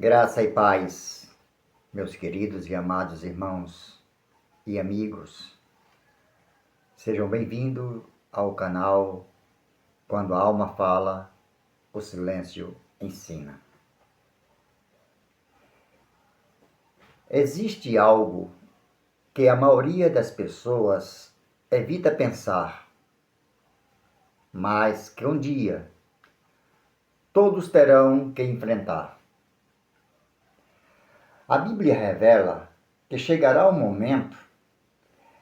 Graça e paz, meus queridos e amados irmãos e amigos. Sejam bem-vindos ao canal Quando a Alma Fala, o Silêncio Ensina. Existe algo que a maioria das pessoas evita pensar, mas que um dia todos terão que enfrentar. A Bíblia revela que chegará um momento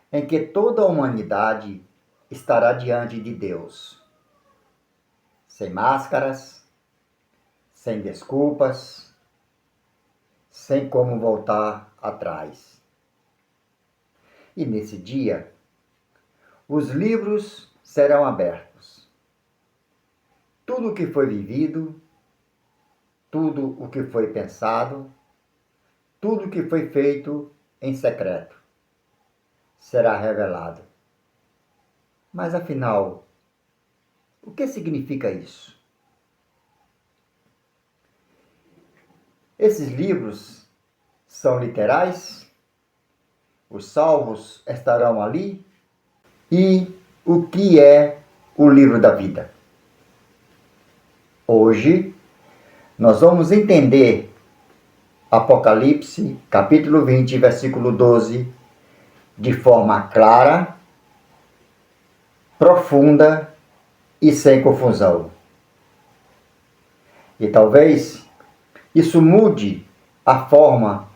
em que toda a humanidade estará diante de Deus, sem máscaras, sem desculpas, sem como voltar atrás. E nesse dia, os livros serão abertos. Tudo o que foi vivido, tudo o que foi pensado, tudo o que foi feito em secreto será revelado. Mas afinal, o que significa isso? Esses livros são literais? Os salvos estarão ali? E o que é o livro da vida? Hoje, nós vamos entender Apocalipse, capítulo 20, versículo 12, de forma clara, profunda e sem confusão. E talvez isso mude a forma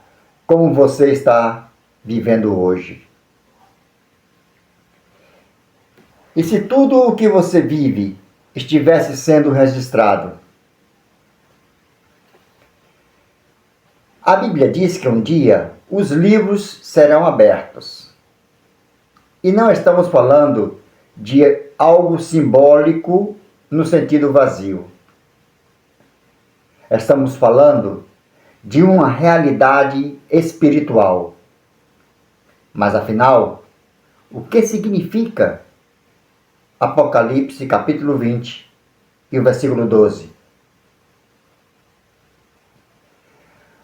como você está vivendo hoje. E se tudo o que você vive estivesse sendo registrado? A Bíblia diz que um dia os livros serão abertos. E não estamos falando de algo simbólico no sentido vazio. Estamos falando de uma realidade espiritual. Mas afinal, o que significa Apocalipse capítulo 20 e o versículo 12?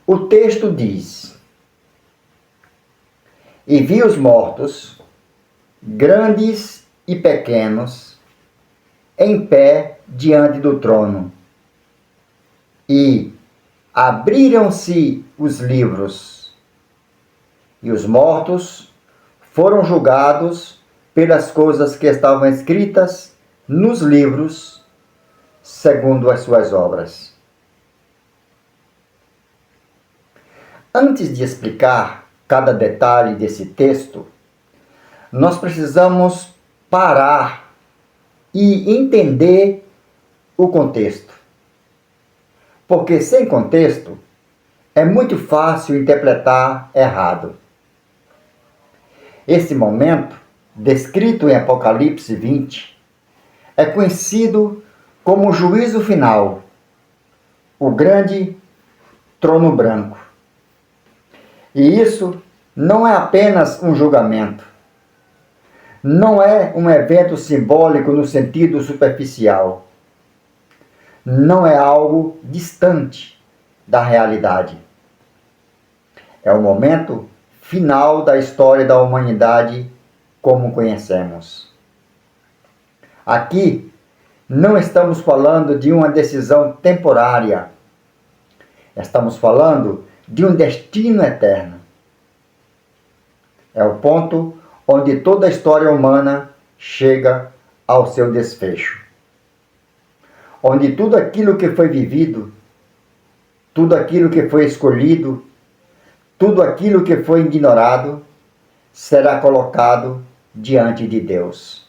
O texto diz: E vi os mortos, grandes e pequenos, em pé diante do trono. E abriram-se os livros, e os mortos foram julgados pelas coisas que estavam escritas nos livros, segundo as suas obras. Antes de explicar cada detalhe desse texto, nós precisamos parar e entender o contexto. Porque sem contexto, é muito fácil interpretar errado. Esse momento, descrito em Apocalipse 20, é conhecido como o juízo final, o grande trono branco. E isso não é apenas um julgamento. Não é um evento simbólico no sentido superficial. Não é algo distante da realidade. É o momento final da história da humanidade como conhecemos. Aqui, não estamos falando de uma decisão temporária. Estamos falando de um destino eterno. É o ponto onde toda a história humana chega ao seu desfecho. Onde tudo aquilo que foi vivido, tudo aquilo que foi escolhido, tudo aquilo que foi ignorado, será colocado diante de Deus.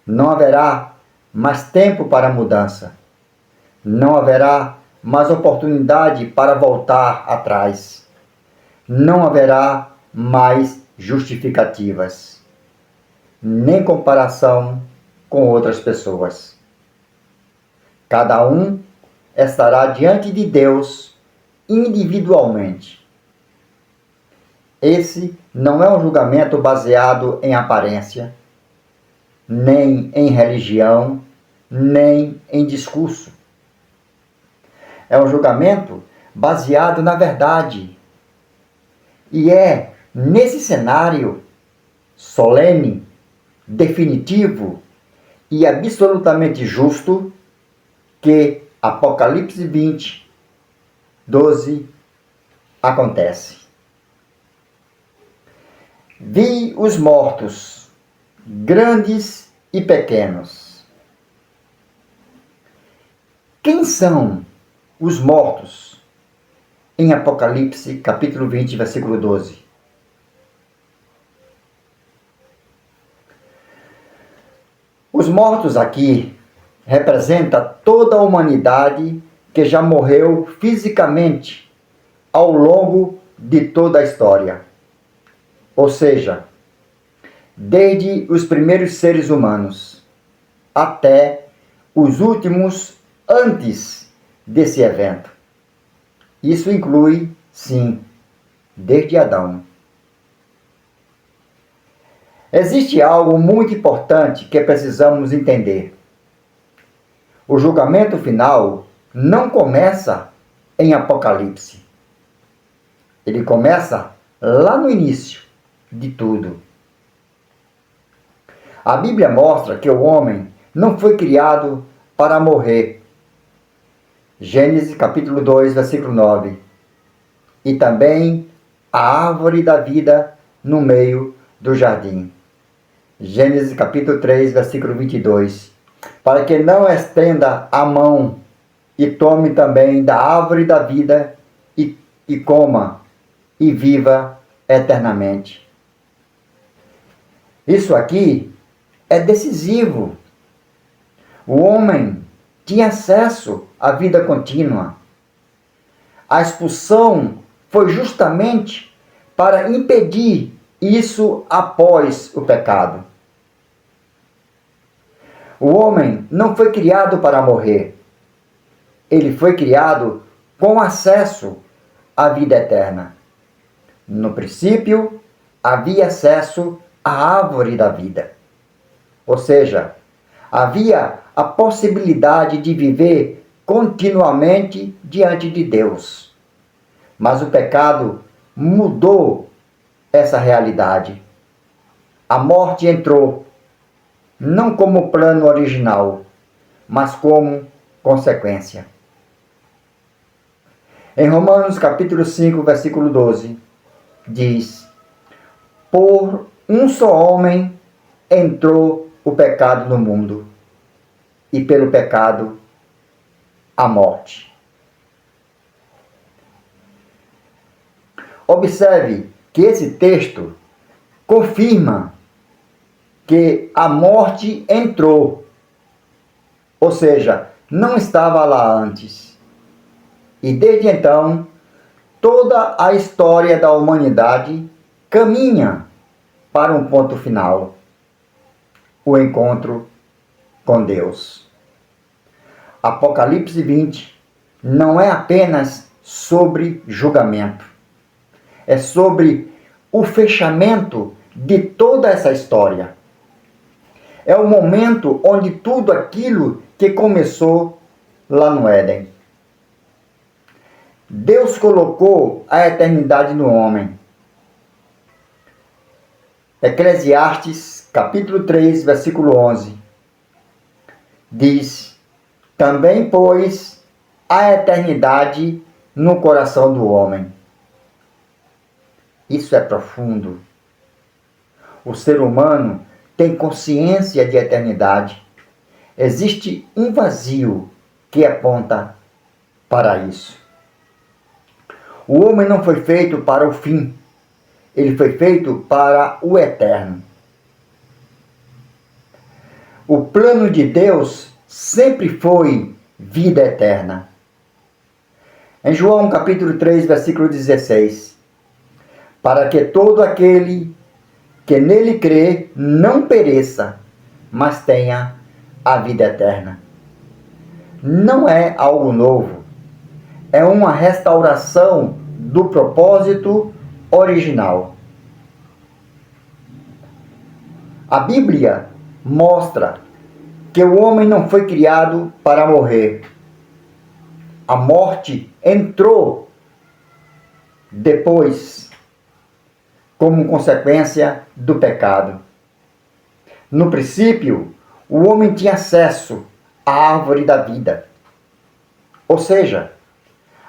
Não haverá mais tempo para mudança. Não haverá mais oportunidade para voltar atrás. Não haverá mais justificativas, nem comparação com outras pessoas. Cada um estará diante de Deus individualmente. Esse não é um julgamento baseado em aparência, nem em religião, nem em discurso. É um julgamento baseado na verdade. E é nesse cenário solene, definitivo e absolutamente justo que Apocalipse 20, 12 acontece. Vi os mortos, grandes e pequenos. Quem são os mortos em Apocalipse capítulo 20, versículo 12? Os mortos aqui representam toda a humanidade que já morreu fisicamente ao longo de toda a história. Ou seja, desde os primeiros seres humanos até os últimos antes desse evento. Isso inclui, sim, desde Adão. Existe algo muito importante que precisamos entender. O julgamento final não começa em Apocalipse. Ele começa lá no início de tudo. A Bíblia mostra que o homem não foi criado para morrer. Gênesis capítulo 2, versículo 9. E também a árvore da vida no meio do jardim. Gênesis capítulo 3, versículo 22. Para que não estenda a mão e tome também da árvore da vida e coma e viva eternamente. Isso aqui é decisivo. O homem tinha acesso à vida contínua. A expulsão foi justamente para impedir isso após o pecado. O homem não foi criado para morrer. Ele foi criado com acesso à vida eterna. No princípio, havia acesso à árvore da vida. Ou seja, havia a possibilidade de viver continuamente diante de Deus. Mas o pecado mudou essa realidade. A morte entrou, não como plano original, mas como consequência. Em Romanos capítulo 5, versículo 12, diz: por um só homem entrou o pecado no mundo, e pelo pecado a morte. Observe que esse texto confirma que a morte entrou, ou seja, não estava lá antes. E desde então, toda a história da humanidade caminha para um ponto final: o encontro com Deus. Apocalipse 20 não é apenas sobre julgamento, é sobre o fechamento de toda essa história. É o momento onde tudo aquilo que começou lá no Éden. Deus colocou a eternidade no homem. Eclesiastes, capítulo 3, versículo 11, diz: também pôs a eternidade no coração do homem. Isso é profundo. O ser humano tem consciência de eternidade. Existe um vazio que aponta para isso. O homem não foi feito para o fim. Ele foi feito para o eterno. O plano de Deus sempre foi vida eterna. Em João capítulo 3, versículo 16. Para que todo aquele que nele crê não pereça, mas tenha a vida eterna. Não é algo novo. É uma restauração do propósito original. A Bíblia mostra que o homem não foi criado para morrer. A morte entrou depois, como consequência do pecado. No princípio, o homem tinha acesso à árvore da vida. Ou seja,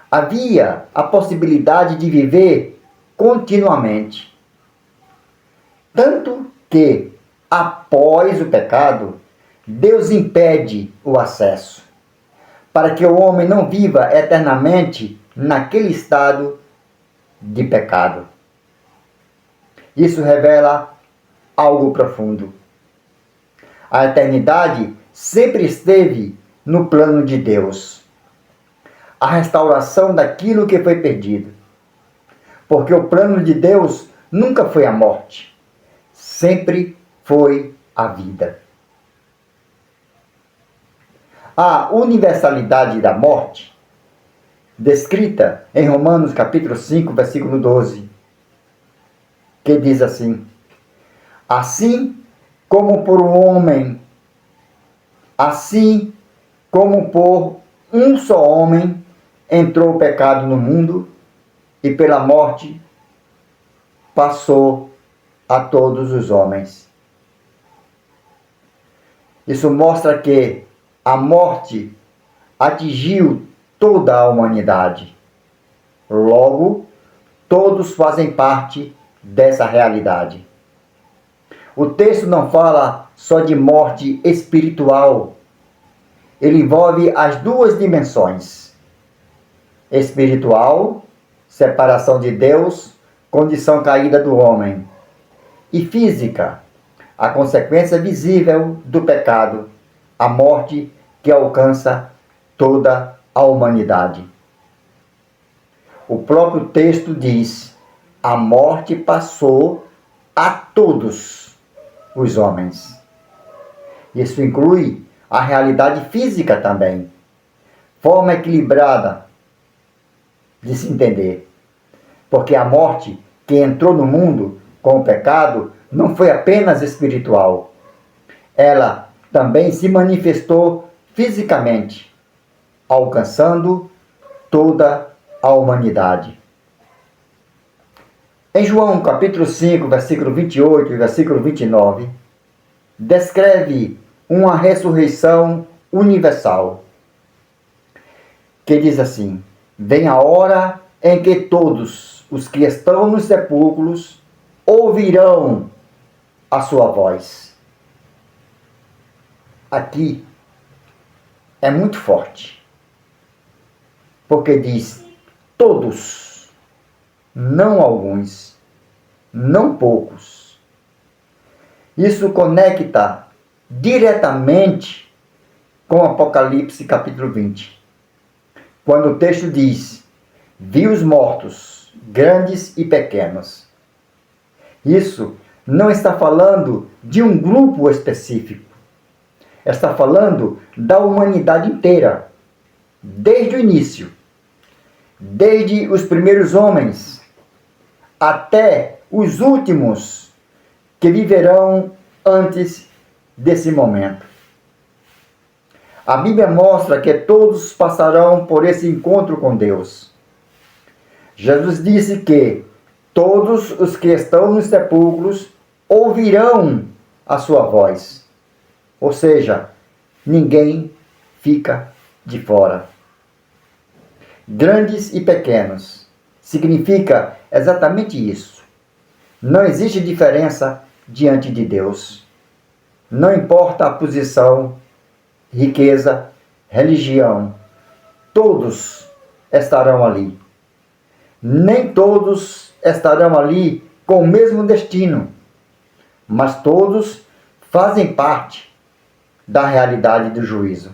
havia a possibilidade de viver continuamente. Tanto que, após o pecado, Deus impede o acesso, para que o homem não viva eternamente naquele estado de pecado. Isso revela algo profundo. A eternidade sempre esteve no plano de Deus. A restauração daquilo que foi perdido. Porque o plano de Deus nunca foi a morte, sempre foi a vida. A universalidade da morte, descrita em Romanos capítulo 5, versículo 12, que diz assim: assim como por um só homem entrou o pecado no mundo, e pela morte passou a todos os homens. Isso mostra que a morte atingiu toda a humanidade. Logo, todos fazem parte dessa realidade. O texto não fala só de morte espiritual. Ele envolve as duas dimensões: espiritual, separação de Deus, condição caída do homem, e física, a consequência visível do pecado, a morte que alcança toda a humanidade. O próprio texto diz: a morte passou a todos os homens. Isso inclui a realidade física também. Forma equilibrada de se entender. Porque a morte que entrou no mundo com o pecado não foi apenas espiritual. Ela também se manifestou fisicamente, alcançando toda a humanidade. Em João capítulo 5, versículo 28 e versículo 29, descreve uma ressurreição universal, que diz assim: vem a hora em que todos os que estão nos sepulcros ouvirão a sua voz. Aqui é muito forte, porque diz todos, não alguns, não poucos. Isso conecta diretamente com Apocalipse capítulo 20, quando o texto diz: vi os mortos, grandes e pequenos. Isso não está falando de um grupo específico. Está falando da humanidade inteira, desde o início, desde os primeiros homens, até os últimos que viverão antes desse momento. A Bíblia mostra que todos passarão por esse encontro com Deus. Jesus disse que todos os que estão nos sepulcros ouvirão a sua voz. Ou seja, ninguém fica de fora. Grandes e pequenos significa exatamente isso. Não existe diferença diante de Deus. Não importa a posição, riqueza, religião, todos estarão ali. Nem todos estarão ali com o mesmo destino, mas todos fazem parte da realidade do juízo.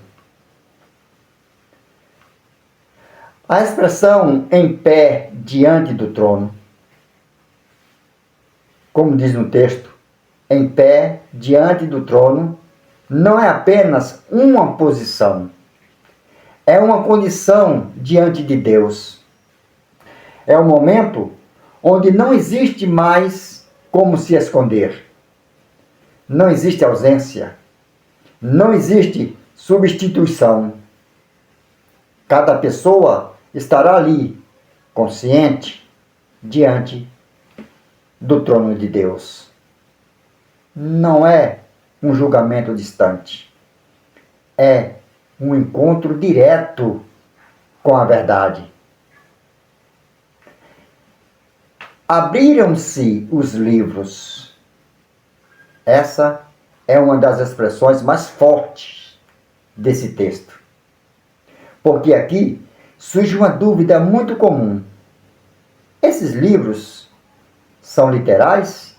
A expressão em pé diante do trono, como diz no texto, em pé diante do trono, não é apenas uma posição, é uma condição diante de Deus. É um momento onde não existe mais como se esconder. Não existe ausência. Não existe substituição. Cada pessoa estará ali, consciente, diante do trono de Deus. Não é um julgamento distante, é um encontro direto com a verdade. Abriram-se os livros. Essa é uma das expressões mais fortes desse texto. Porque aqui surge uma dúvida muito comum. Esses livros são literais?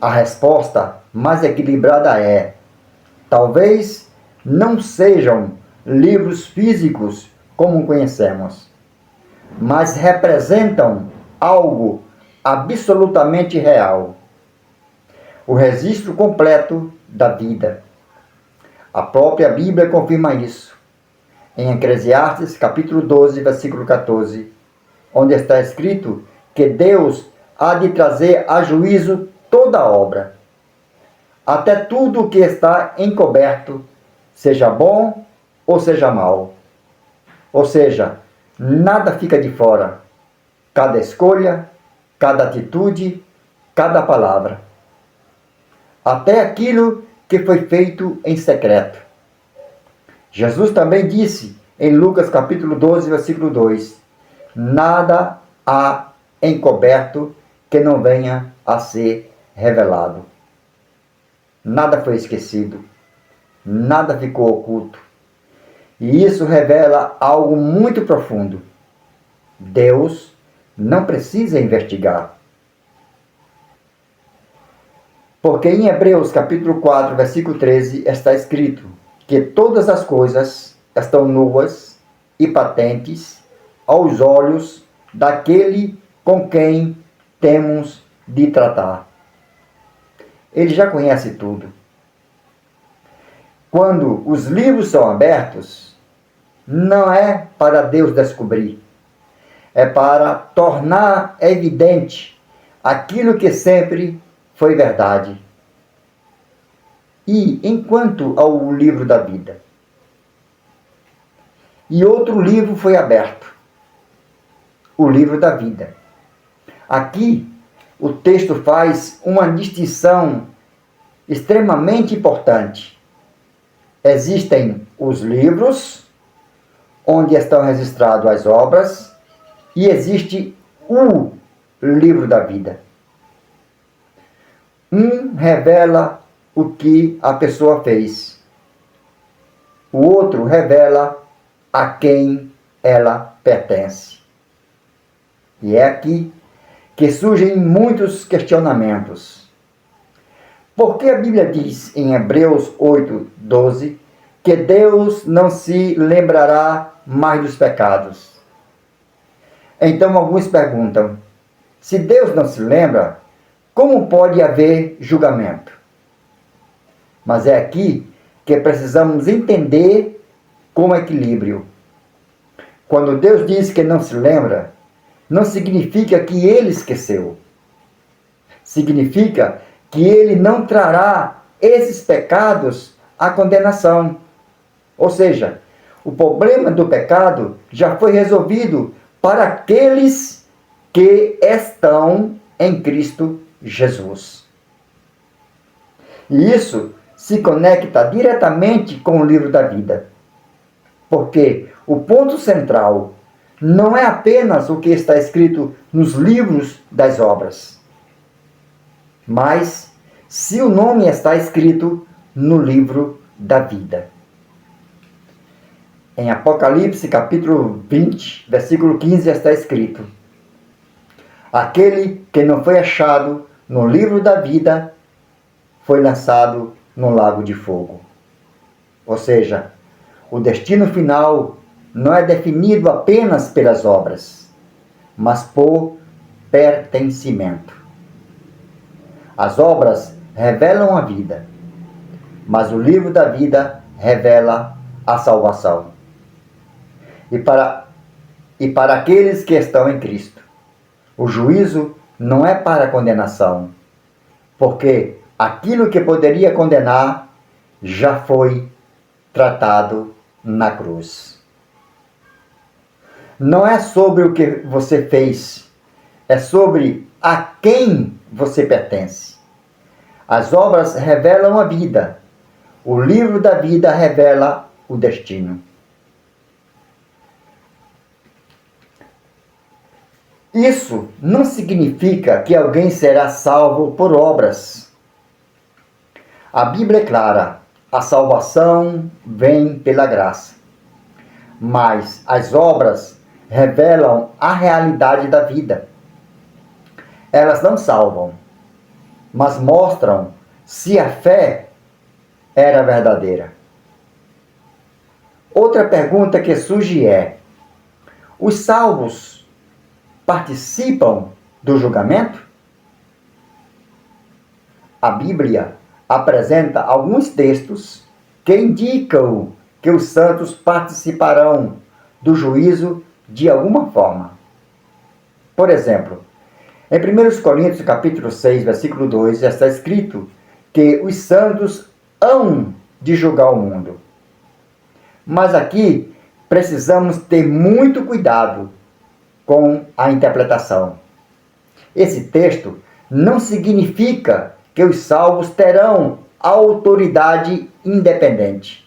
A resposta mais equilibrada é: talvez não sejam livros físicos como conhecemos, mas representam algo absolutamente real. O registro completo da vida. A própria Bíblia confirma isso. Em Eclesiastes, capítulo 12, versículo 14, onde está escrito que Deus há de trazer a juízo toda obra, até tudo o que está encoberto, seja bom ou seja mal. Ou seja, nada fica de fora. Cada escolha, cada atitude, cada palavra. Até aquilo que foi feito em secreto. Jesus também disse em Lucas capítulo 12, versículo 2, nada há encoberto que não venha a ser revelado. Nada foi esquecido, nada ficou oculto. E isso revela algo muito profundo. Deus não precisa investigar. Porque em Hebreus capítulo 4, versículo 13, está escrito que todas as coisas estão nuas e patentes aos olhos daquele com quem temos de tratar. Ele já conhece tudo. Quando os livros são abertos, não é para Deus descobrir, é para tornar evidente aquilo que sempre foi verdade. E enquanto ao livro da vida, e outro livro foi aberto, o livro da vida. Aqui o texto faz uma distinção extremamente importante. Existem os livros, onde estão registradas as obras, e existe o livro da vida. Um revela o que a pessoa fez. O outro revela a quem ela pertence. E é aqui que surgem muitos questionamentos. Por que a Bíblia diz em Hebreus 8, 12, que Deus não se lembrará mais dos pecados? Então alguns perguntam, se Deus não se lembra, como pode haver julgamento? Mas é aqui que precisamos entender com equilíbrio. Quando Deus diz que não se lembra, não significa que Ele esqueceu. Significa que Ele não trará esses pecados à condenação. Ou seja, o problema do pecado já foi resolvido para aqueles que estão em Cristo Jesus. E isso se conecta diretamente com o livro da vida. Porque o ponto central não é apenas o que está escrito nos livros das obras, mas se o nome está escrito no livro da vida. Em Apocalipse capítulo 20, versículo 15 está escrito: aquele que não foi achado no livro da vida foi lançado no lago de fogo. Ou seja, o destino final não é definido apenas pelas obras, mas por pertencimento. As obras revelam a vida, mas o livro da vida revela a salvação. E para aqueles que estão em Cristo, o juízo não é para condenação, porque aquilo que poderia condenar já foi tratado na cruz. Não é sobre o que você fez é sobre a quem você pertence. As obras revelam a vida. O livro da vida revela o destino. Isso não significa que alguém será salvo por obras. A Bíblia é clara: a salvação vem pela graça. Mas as obras revelam a realidade da vida. Elas não salvam, mas mostram se a fé era verdadeira. Outra pergunta que surge é: os salvos participam do julgamento? A Bíblia apresenta alguns textos que indicam que os santos participarão do juízo de alguma forma. Por exemplo, em 1 Coríntios capítulo 6, versículo 2, está escrito que os santos hão de julgar o mundo. Mas aqui precisamos ter muito cuidado com a interpretação. Esse texto não significa que os salvos terão autoridade independente,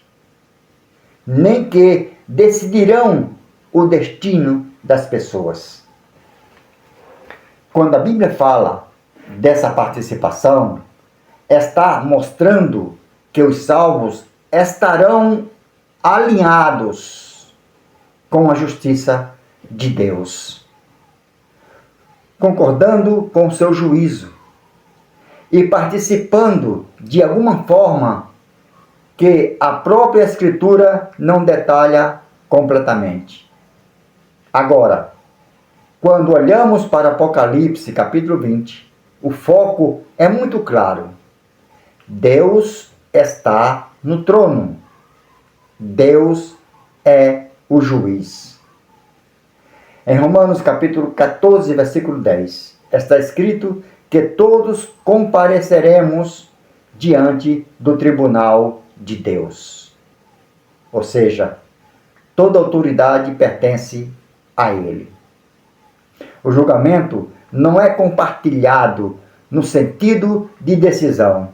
nem que decidirão o destino das pessoas. Quando a Bíblia fala dessa participação, está mostrando que os salvos estarão alinhados com a justiça de Deus, concordando com o seu juízo e participando de alguma forma que a própria Escritura não detalha completamente. Agora, quando olhamos para Apocalipse capítulo 20, o foco é muito claro. Deus está no trono. Deus é o juiz. Em Romanos capítulo 14, versículo 10, está escrito que todos compareceremos diante do tribunal de Deus. Ou seja, toda autoridade pertence a Ele. O julgamento não é compartilhado no sentido de decisão.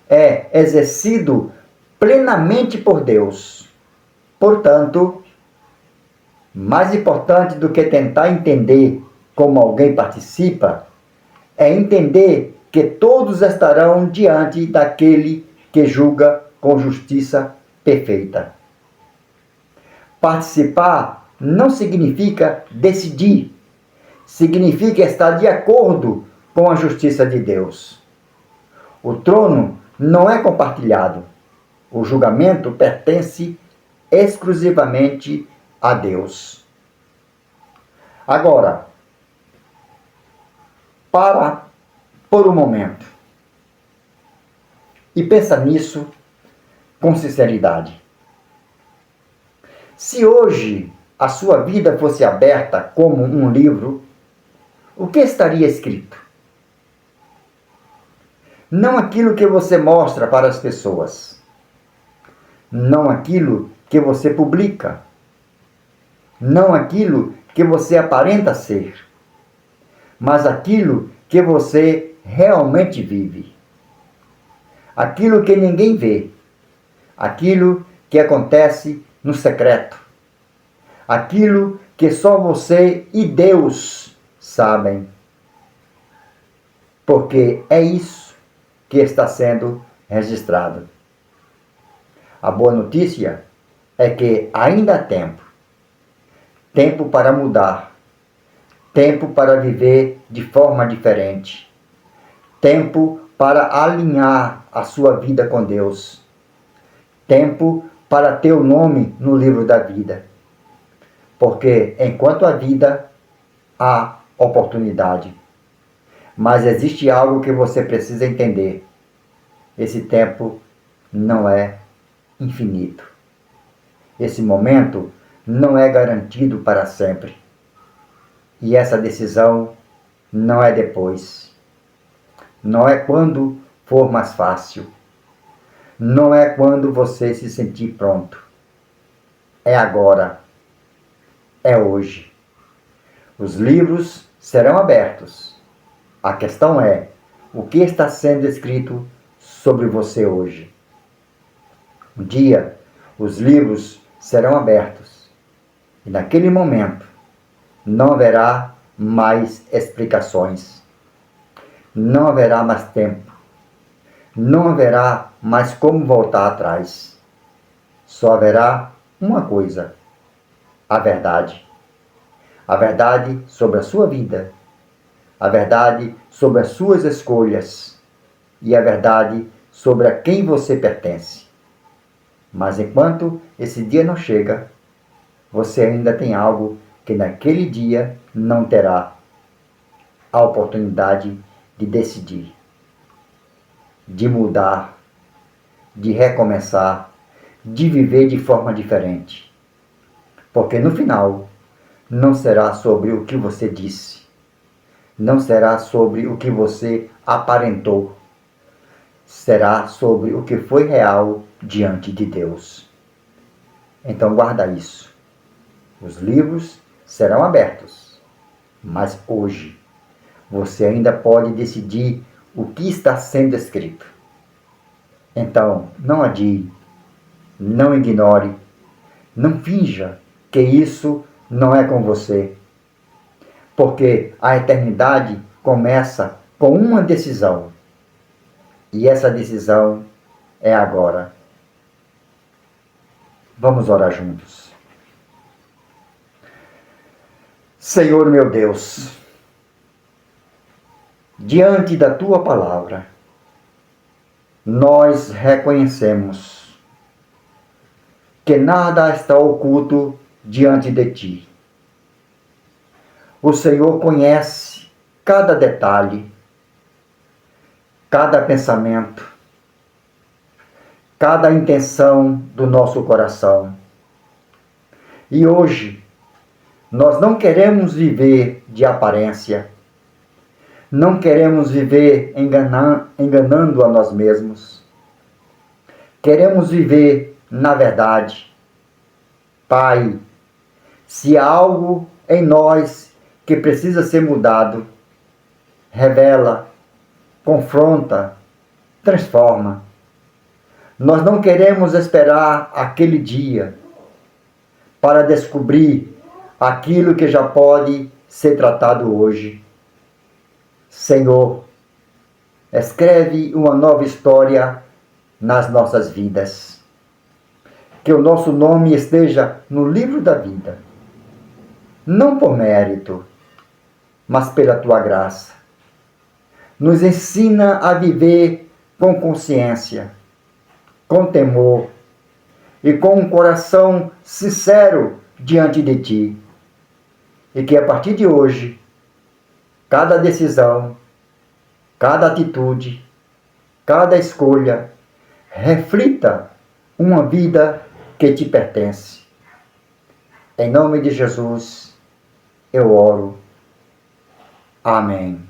É exercido plenamente por Deus. Portanto, mais importante do que tentar entender como alguém participa, é entender que todos estarão diante daquele que julga com justiça perfeita. Participar não significa decidir, significa estar de acordo com a justiça de Deus. O trono não é compartilhado. O julgamento pertence exclusivamente a Deus. Agora, para por um momento e pensa nisso com sinceridade. Se hoje a sua vida fosse aberta como um livro, o que estaria escrito? Não aquilo que você mostra para as pessoas, não aquilo que você publica, não aquilo que você aparenta ser, mas aquilo que você realmente vive. Aquilo que ninguém vê, aquilo que acontece no secreto, aquilo que só você e Deus sabem. Porque é isso que está sendo registrado. A boa notícia é que ainda há tempo. Tempo para mudar. Tempo para viver de forma diferente. Tempo para alinhar a sua vida com Deus. Tempo para ter o nome no livro da vida. Porque enquanto há vida, há oportunidade. Mas existe algo que você precisa entender. Esse tempo não é infinito. Esse momento não é garantido para sempre. E essa decisão não é depois. Não é quando for mais fácil. Não é quando você se sentir pronto. É agora. É hoje. Os livros serão abertos. A questão é, o que está sendo escrito sobre você hoje? Um dia, os livros serão abertos. E naquele momento, não haverá mais explicações. Não haverá mais tempo. Não haverá mais como voltar atrás. Só haverá uma coisa: a verdade. A verdade sobre a sua vida. A verdade sobre as suas escolhas. E a verdade sobre a quem você pertence. Mas enquanto esse dia não chega, você ainda tem algo que naquele dia não terá: a oportunidade de decidir, de mudar, de recomeçar, de viver de forma diferente. Porque no final, não será sobre o que você disse, não será sobre o que você aparentou, será sobre o que foi real diante de Deus. Então guarda isso. Os livros serão abertos, mas hoje você ainda pode decidir o que está sendo escrito. Então, não adie, não ignore, não finja que isso não é com você. Porque a eternidade começa com uma decisão. E essa decisão é agora. Vamos orar juntos. Senhor meu Deus, diante da Tua palavra, nós reconhecemos que nada está oculto diante de Ti. O Senhor conhece cada detalhe, cada pensamento, cada intenção do nosso coração. E hoje, nós não queremos viver de aparência, não queremos viver enganando a nós mesmos. Queremos viver na verdade. Pai, se há algo em nós que precisa ser mudado, revela, confronta, transforma. Nós não queremos esperar aquele dia para descobrir aquilo que já pode ser tratado hoje. Senhor, escreve uma nova história nas nossas vidas. Que o nosso nome esteja no livro da vida. Não por mérito, mas pela Tua graça. Nos ensina a viver com consciência, com temor e com um coração sincero diante de Ti. E que a partir de hoje, cada decisão, cada atitude, cada escolha reflita uma vida que Te pertence. Em nome de Jesus, eu oro. Amém.